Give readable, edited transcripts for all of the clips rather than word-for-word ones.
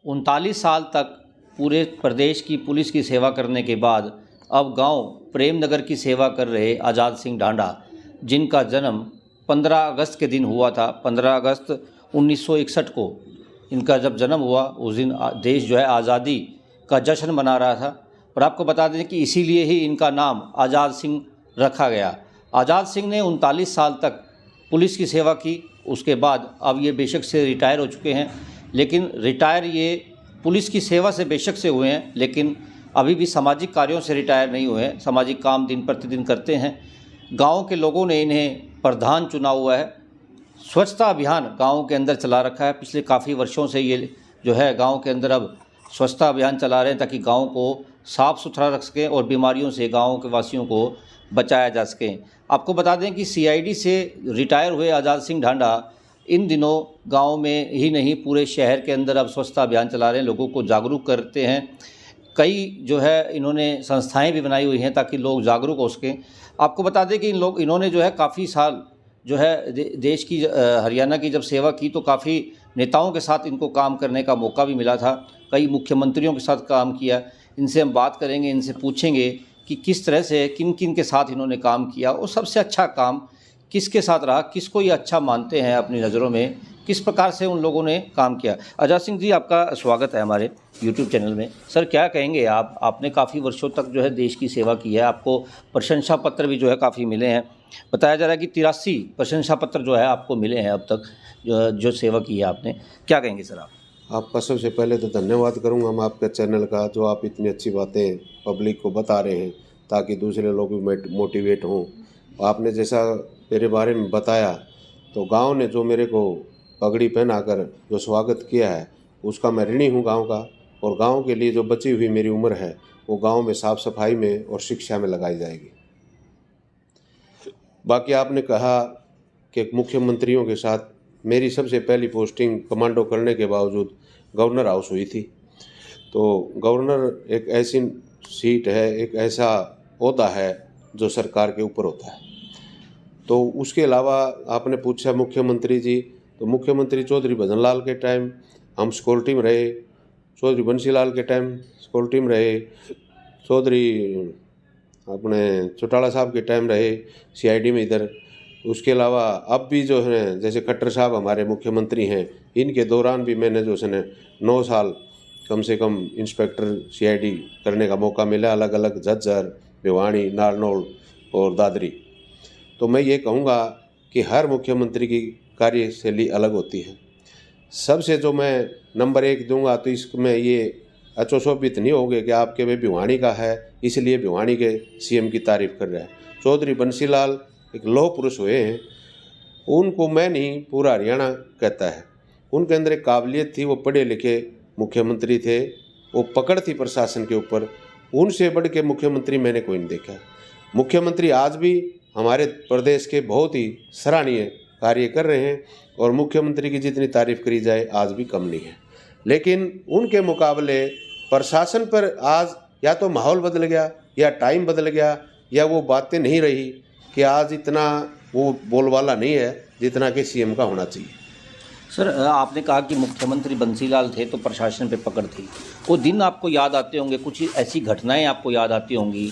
39 साल तक पूरे प्रदेश की पुलिस की सेवा करने के बाद अब गांव प्रेमनगर की सेवा कर रहे आज़ाद सिंह ढांडा, जिनका जन्म 15 अगस्त के दिन हुआ था। 15 अगस्त 1961 को इनका जब जन्म हुआ, उस दिन देश जो है आज़ादी का जश्न मना रहा था। और आपको बता दें कि इसीलिए ही इनका नाम आज़ाद सिंह रखा गया। आज़ाद सिंह ने 39 साल तक पुलिस की सेवा की। उसके बाद अब ये बेशक से रिटायर हो चुके हैं, लेकिन रिटायर ये पुलिस की सेवा से बेशक से हुए हैं, लेकिन अभी भी सामाजिक कार्यों से रिटायर नहीं हुए हैं। सामाजिक काम दिन प्रतिदिन करते हैं। गांव के लोगों ने इन्हें प्रधान चुना हुआ है। स्वच्छता अभियान गांव के अंदर चला रखा है। पिछले काफ़ी वर्षों से ये जो है गांव के अंदर अब स्वच्छता अभियान चला रहे हैं, ताकि गांव को साफ़ सुथरा रख सकें और बीमारियों से गांव के वासियों को बचाया जा सके। आपको बता दें कि सीआईडी से रिटायर हुए आज़ाद सिंह ढांडा इन दिनों गांव में ही नहीं, पूरे शहर के अंदर अब स्वच्छता अभियान चला रहे हैं, लोगों को जागरूक करते हैं। कई जो है इन्होंने संस्थाएं भी बनाई हुई हैं ताकि लोग जागरूक हो सकें। आपको बता दें कि इन्होंने जो है काफ़ी साल जो है देश की हरियाणा की जब सेवा की, तो काफ़ी नेताओं के साथ इनको काम करने का मौका भी मिला था। कई मुख्यमंत्रियों के साथ काम किया। इनसे हम बात करेंगे, इनसे पूछेंगे कि किस तरह से किन किन के साथ इन्होंने काम किया और सबसे अच्छा काम किसके साथ रहा, किसको ये अच्छा मानते हैं अपनी नज़रों में, किस प्रकार से उन लोगों ने काम किया। आज़ाद सिंह जी, आपका स्वागत है हमारे यूट्यूब चैनल में। सर, क्या कहेंगे आप? आपने काफ़ी वर्षों तक जो है देश की सेवा की है। आपको प्रशंसा पत्र भी जो है काफ़ी मिले हैं। बताया जा रहा है कि 83 प्रशंसा पत्र जो है आपको मिले हैं अब तक, जो सेवा की है आपने। क्या कहेंगे सर आप? आपका सबसे पहले तो धन्यवाद करूंगा हम आपके चैनल का, जो आप इतनी अच्छी बातें पब्लिक को बता रहे हैं ताकि दूसरे लोग भी मोटिवेट हों। आपने जैसा मेरे बारे में बताया, तो गांव ने जो मेरे को पगड़ी पहनाकर जो स्वागत किया है, उसका मैं ऋणी हूं गांव का। और गांव के लिए जो बची हुई मेरी उम्र है, वो गांव में साफ़ सफाई में और शिक्षा में लगाई जाएगी। बाकी आपने कहा कि मुख्यमंत्रियों के साथ मेरी सबसे पहली पोस्टिंग कमांडो करने के बावजूद गवर्नर हाउस हुई थी। तो गवर्नर एक ऐसी सीट है, एक ऐसा ओहदा है जो सरकार के ऊपर होता है। तो उसके अलावा आपने पूछा मुख्यमंत्री जी, तो मुख्यमंत्री चौधरी भजनलाल के टाइम हम सिक्योरिटी में रहे, चौधरी बंसीलाल के टाइम सिक्योरिटी में रहे, चौधरी अपने चौटाला साहब के टाइम रहे सीआईडी में इधर। उसके अलावा अब भी जो है जैसे खट्टर साहब हमारे मुख्यमंत्री हैं, इनके दौरान भी मैंने जो है 9 साल कम से कम इंस्पेक्टर सीआईडी करने का मौका मिला, अलग अलग झज्जर, भिवानी, नारनौल और दादरी। तो मैं ये कहूँगा कि हर मुख्यमंत्री की कार्यशैली अलग होती है। सबसे जो मैं नंबर 1 दूंगा, तो इसमें ये अचोशोभित नहीं होगे कि आपके भाई भिवानी का है इसलिए भिवानी के सीएम की तारीफ कर रहा है। चौधरी बंसीलाल एक लौह पुरुष हुए हैं, उनको मैं नहीं पूरा हरियाणा कहता है। उनके अंदर एक काबिलियत थी, वो पढ़े लिखे मुख्यमंत्री थे, वो पकड़ थी प्रशासन के ऊपर। उनसे बढ़ के मुख्यमंत्री मैंने कोई नहीं देखा। मुख्यमंत्री आज भी हमारे प्रदेश के बहुत ही सराहनीय कार्य कर रहे हैं और मुख्यमंत्री की जितनी तारीफ करी जाए आज भी कम नहीं है। लेकिन उनके मुकाबले प्रशासन पर आज या तो माहौल बदल गया या टाइम बदल गया या वो बातें नहीं रही कि आज इतना वो बोलबाला नहीं है जितना कि सीएम का होना चाहिए। सर, आपने कहा कि मुख्यमंत्री बंसीलाल थे तो प्रशासन पे पकड़ थी। वो दिन आपको याद आते होंगे, कुछ ऐसी घटनाएं आपको याद आती होंगी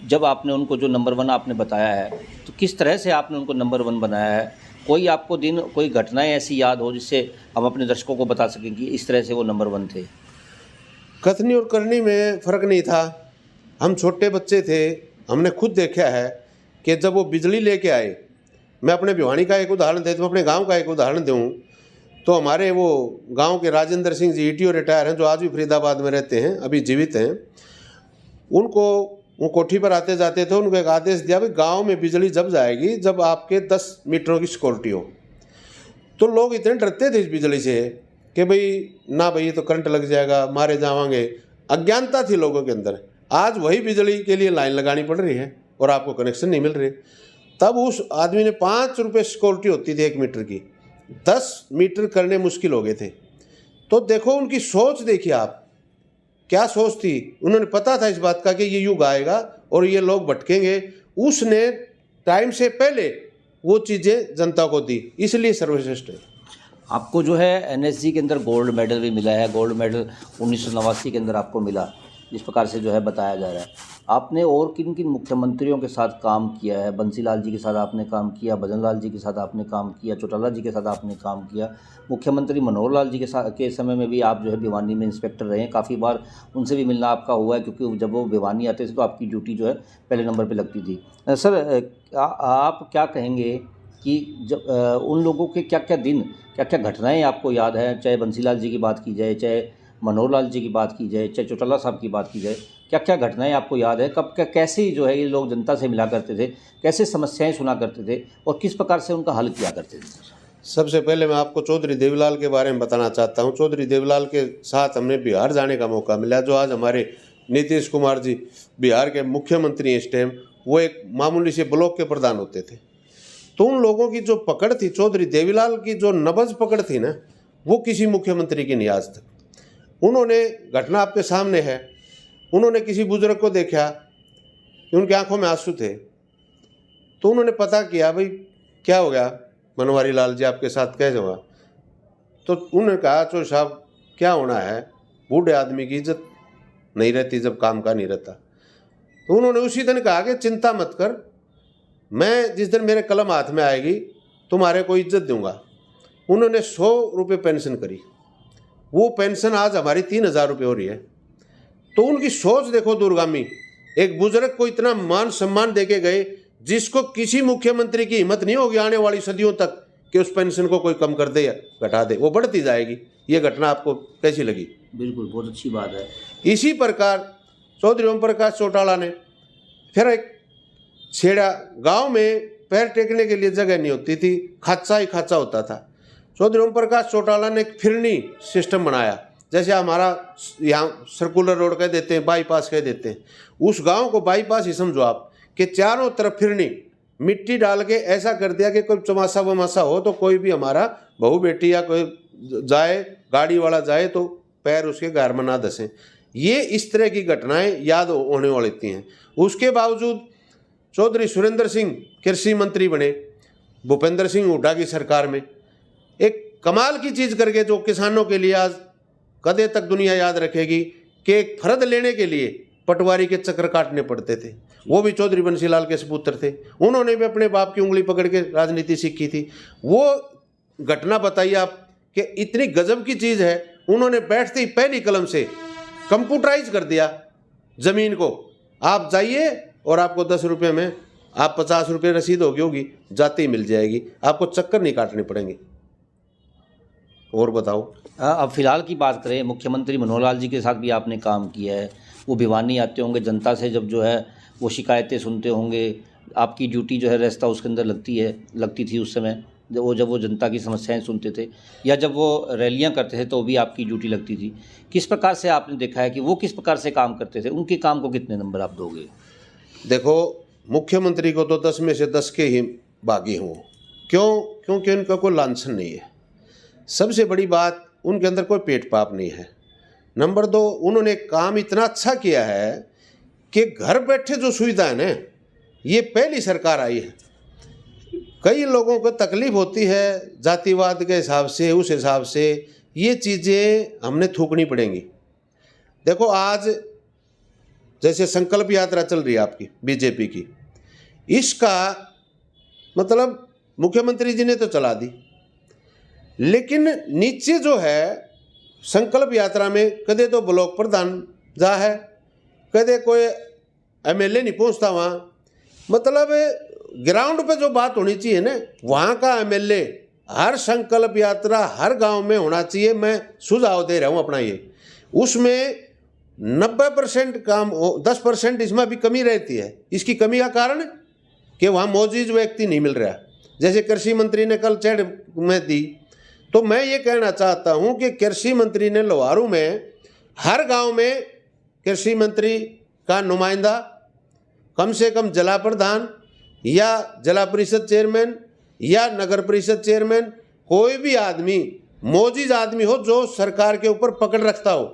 जब आपने उनको जो नंबर 1 आपने बताया है, तो किस तरह से आपने उनको नंबर 1 बनाया है? कोई आपको दिन, कोई घटनाएं ऐसी याद हो जिससे हम अपने दर्शकों को बता सकें कि इस तरह से वो नंबर 1 थे? कथनी और करनी में फ़र्क नहीं था। हम छोटे बच्चे थे, हमने खुद देखा है कि जब वो बिजली लेके आए, मैं अपने भिवानी का एक उदाहरण देता हूँ, अपने गांव का एक उदाहरण दूँ, तो हमारे वो गांव के राजेंद्र सिंह जी ईटीओ रिटायर हैं, जो आज भी फरीदाबाद में रहते हैं, अभी जीवित हैं। उनको वो कोठी पर आते जाते थे, उनको एक आदेश दिया, भाई गांव में बिजली जब जाएगी जब आपके 10 मीटरों की सिक्योरिटी हो। तो लोग इतने डरते थे इस बिजली से कि भाई ना भाई ये तो करंट लग जाएगा, मारे जावांगे। अज्ञानता थी लोगों के अंदर। आज वही बिजली के लिए लाइन लगानी पड़ रही है और आपको कनेक्शन नहीं मिल रहे। तब उस आदमी ने 5 रुपये सिक्योरिटी होती थी 1 मीटर की, 10 मीटर करने मुश्किल हो गए थे। तो देखो उनकी सोच, देखिए आप क्या सोच थी। उन्होंने पता था इस बात का कि ये युग आएगा और ये लोग भटकेंगे। उसने टाइम से पहले वो चीज़ें जनता को दी, इसलिए सर्वश्रेष्ठ है। आपको जो है एनएसजी के अंदर गोल्ड मेडल भी मिला है, गोल्ड मेडल 1989 के अंदर आपको मिला, जिस प्रकार से जो है बताया जा रहा है। आपने और किन किन मुख्यमंत्रियों के साथ काम किया है? बंसीलाल जी के साथ आपने काम किया, भजन लाल जी के साथ आपने काम किया, चौटाला जी के साथ आपने काम किया, मुख्यमंत्री मनोहर लाल जी के समय में भी आप जो है भिवानी में इंस्पेक्टर रहे हैं। काफ़ी बार उनसे भी मिलना आपका हुआ है, क्योंकि जब वो भिवानी आते थे तो आपकी ड्यूटी जो है पहले नंबर पर लगती थी। सर, आप क्या कहेंगे कि जब उन लोगों के क्या क्या दिन, क्या क्या घटनाएं आपको याद है? चाहे बंसीलाल जी की बात की जाए, चाहे मनोहर लाल जी की बात की जाए, चाहे चौटाला साहब की बात की जाए, क्या क्या घटनाएं आपको याद है? कब कैसे जो है ये लोग जनता से मिला करते थे, कैसे समस्याएं सुना करते थे और किस प्रकार से उनका हल किया करते थे? सबसे पहले मैं आपको चौधरी देवीलाल के बारे में बताना चाहता हूँ। चौधरी देवीलाल के साथ हमने बिहार जाने का मौका मिला। जो आज हमारे नीतीश कुमार जी बिहार के मुख्यमंत्री हैं इस टाइम, वो एक मामूली से ब्लॉक के प्रधान होते थे। तो उन लोगों की जो पकड़ थी, चौधरी देवीलाल की जो नबज पकड़ थी ना, वो किसी मुख्यमंत्री की नहीं आज तक। उन्होंने, घटना आपके सामने है, उन्होंने किसी बुजुर्ग को देखा कि उनकी आंखों में आंसू थे, तो उन्होंने पता किया भाई क्या हो गया बनवारी लाल जी, आपके साथ कैसे हुआ? तो उन्होंने कहा चौधरी साहब क्या होना है, बूढ़े आदमी की इज्जत नहीं रहती जब काम का नहीं रहता। तो उन्होंने उसी दिन कहा कि चिंता मत कर, मैं जिस दिन मेरे कलम हाथ में आएगी तुम्हारे को इज्जत दूंगा। उन्होंने 100 रुपये पेंशन करी, वो पेंशन आज हमारी 3000 रुपये हो रही है। तो उनकी सोच देखो दूरगामी, एक बुजुर्ग को इतना मान सम्मान देके गए जिसको किसी मुख्यमंत्री की हिम्मत नहीं होगी आने वाली सदियों तक कि उस पेंशन को कोई कम कर दे या घटा दे, वो बढ़ती जाएगी। ये घटना आपको कैसी लगी? बिल्कुल, बहुत अच्छी बात है। इसी प्रकार चौधरी ओम प्रकाश चौटाला ने फिर एक छेड़ा, गांव में पैर टेकने के लिए जगह नहीं होती थी, खाचा ही खाचा होता था। चौधरी ओम प्रकाश चौटाला ने एक फिरनी सिस्टम बनाया, जैसे हमारा यहाँ सर्कुलर रोड कह देते हैं, बाईपास कह देते हैं, उस गांव को बाईपास ही समझो आप, कि चारों तरफ फिरनी मिट्टी डाल के ऐसा कर दिया कि कोई चमासा वमासा हो तो कोई भी हमारा बहू बेटी या कोई जाए, गाड़ी वाला जाए तो पैर उसके गार में ना धसें। ये इस तरह की घटनाएं याद होने वाली हैं। उसके बावजूद चौधरी सुरेंद्र सिंह कृषि मंत्री बने भूपेंद्र सिंह हुड्डा की सरकार में, एक कमाल की चीज़ करके जो किसानों के लिए आज कदे तक दुनिया याद रखेगी कि एक फर्द लेने के लिए पटवारी के चक्कर काटने पड़ते थे। वो भी चौधरी बंसीलाल के सपुत्र थे, उन्होंने भी अपने बाप की उंगली पकड़ के राजनीति सीखी थी। वो घटना बताइए आप कि इतनी गजब की चीज़ है, उन्होंने बैठते ही पहली कलम से कंप्यूटराइज कर दिया ज़मीन को। आप जाइए और आपको 10 रुपये में आप 50 रुपये रसीद होगी, जाते ही मिल जाएगी, आपको चक्कर नहीं काटने पड़ेंगे। और बताओ। अब फिलहाल की बात करें, मुख्यमंत्री मनोहर लाल जी के साथ भी आपने काम किया है, वो भिवानी आते होंगे, जनता से जब जो है वो शिकायतें सुनते होंगे, आपकी ड्यूटी जो है रेस्ट हाउस के अंदर लगती थी उस समय, जब वो जनता की समस्याएं सुनते थे, या जब वो रैलियां करते थे तो भी आपकी ड्यूटी लगती थी। किस प्रकार से आपने देखा है कि वो किस प्रकार से काम करते थे? उनके काम को कितने नंबर आप दोगे? देखो, मुख्यमंत्री को तो 10 में से 10 के ही बागी हूँ। क्यों? क्योंकि उनका कोई लांछन नहीं है। सबसे बड़ी बात, उनके अंदर कोई पेट पाप नहीं है। नंबर 2, उन्होंने काम इतना अच्छा किया है कि घर बैठे जो सुविधा है ना, ये पहली सरकार आई है। कई लोगों को तकलीफ होती है जातिवाद के हिसाब से, उस हिसाब से ये चीज़ें हमने थूकनी पड़ेंगी। देखो, आज जैसे संकल्प यात्रा चल रही है आपकी बीजेपी की, इसका मतलब मुख्यमंत्री जी ने तो चला दी, लेकिन नीचे जो है संकल्प यात्रा में कदे तो ब्लॉक प्रधान जा है, कदे कोई एमएलए नहीं पहुंचता वहाँ। मतलब ग्राउंड पे जो बात होनी चाहिए ना, वहाँ का एमएलए हर संकल्प यात्रा हर गांव में होना चाहिए। मैं सुझाव दे रहा हूँ अपना ये, उसमें 90% काम, 10% इसमें भी कमी रहती है। इसकी कमी का कारण कि वहाँ मौजूद व्यक्ति नहीं मिल रहा। जैसे कृषि मंत्री ने कल चैट में दी, तो मैं ये कहना चाहता हूँ कि कृषि मंत्री ने लोहारू में हर गांव में कृषि मंत्री का नुमाइंदा, कम से कम जिला प्रधान या जिला परिषद चेयरमैन या नगर परिषद चेयरमैन, कोई भी आदमी, मौजूद आदमी हो जो सरकार के ऊपर पकड़ रखता हो,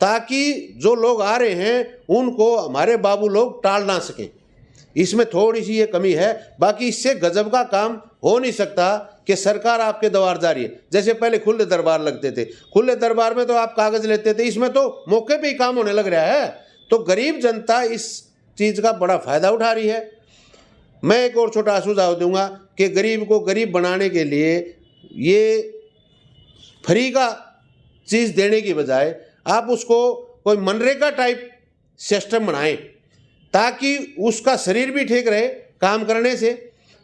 ताकि जो लोग आ रहे हैं उनको हमारे बाबू लोग टाल ना सकें। इसमें थोड़ी सी ये कमी है, बाकी इससे गजब का काम हो नहीं सकता कि सरकार आपके द्वार जा रही है। जैसे पहले खुले दरबार लगते थे, खुले दरबार में तो आप कागज लेते थे, इसमें तो मौके पे ही काम होने लग रहा है। तो गरीब जनता इस चीज़ का बड़ा फायदा उठा रही है। मैं एक और छोटा सुझाव दूंगा कि गरीब को गरीब बनाने के लिए ये फ्री का चीज़ देने की बजाय आप उसको कोई मनरेगा टाइप सिस्टम बनाएं, ताकि उसका शरीर भी ठीक रहे काम करने से।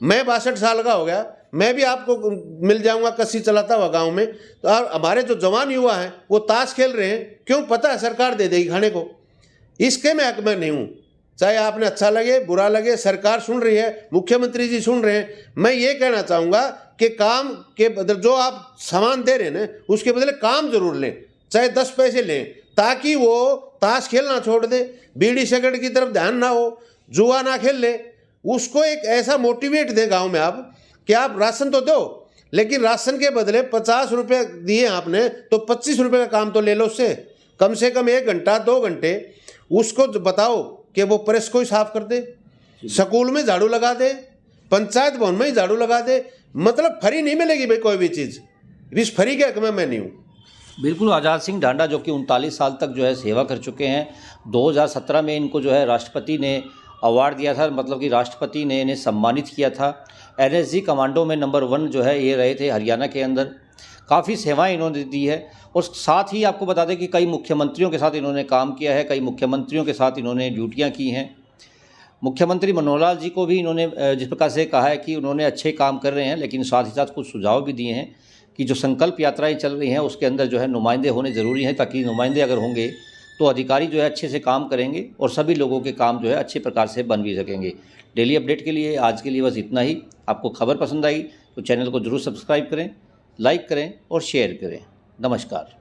मैं 62 साल का हो गया, मैं भी आपको मिल जाऊंगा कस्सी चलाता हुआ गांव में। तो और हमारे जो जवान युवा हैं वो ताश खेल रहे हैं, क्यों? पता है सरकार दे देगी खाने को। इसके मैं हक में नहीं हूँ, चाहे आपने अच्छा लगे बुरा लगे, सरकार सुन रही है, मुख्यमंत्री जी सुन रहे हैं। मैं ये कहना चाहूँगा कि काम के बदले जो आप सामान दे रहे हैं ना, उसके बदले काम जरूर लें, चाहे 10 पैसे लें, ताकि वो ताश खेलना छोड़ दे, बीड़ी सिगरेट की तरफ ध्यान ना हो, जुआ ना खेल ले। उसको एक ऐसा मोटिवेट दें गांव में आप कि आप राशन तो दो, लेकिन राशन के बदले 50 रुपये दिए आपने तो 25 रुपये का काम तो ले लो उससे। कम से कम 1 घंटा 2 घंटे उसको बताओ कि वो प्रेस को ही साफ कर दे, स्कूल में झाड़ू लगा दे, पंचायत भवन में ही झाड़ू लगा दे। मतलब फ्री नहीं मिलेगी भाई कोई भी चीज़, इस फ्री के हक में मैं नहीं हूँ। बिल्कुल। आज़ाद सिंह ढांडा जो कि 39 साल तक जो है सेवा कर चुके हैं। 2017 में इनको जो है राष्ट्रपति ने अवार्ड दिया था, मतलब कि राष्ट्रपति ने इन्हें सम्मानित किया था। NSG कमांडो में नंबर 1 जो है ये रहे थे हरियाणा के अंदर। काफ़ी सेवाएं इन्होंने दी है। और साथ ही आपको बता दें कि कई मुख्यमंत्रियों के साथ इन्होंने काम किया है, कई मुख्यमंत्रियों के साथ इन्होंने ड्यूटियाँ की हैं। मुख्यमंत्री मनोहर लाल जी को भी इन्होंने जिस प्रकार से कहा है कि उन्होंने अच्छे काम कर रहे हैं, लेकिन साथ ही साथ कुछ सुझाव भी दिए हैं कि जो संकल्प यात्राएं चल रही हैं उसके अंदर जो है नुमाइंदे होने ज़रूरी हैं, ताकि नुमाइंदे अगर होंगे तो अधिकारी जो है अच्छे से काम करेंगे और सभी लोगों के काम जो है अच्छे प्रकार से बन भी सकेंगे। डेली अपडेट के लिए आज के लिए बस इतना ही। आपको खबर पसंद आई तो चैनल को ज़रूर सब्सक्राइब करें, लाइक करें और शेयर करें। नमस्कार।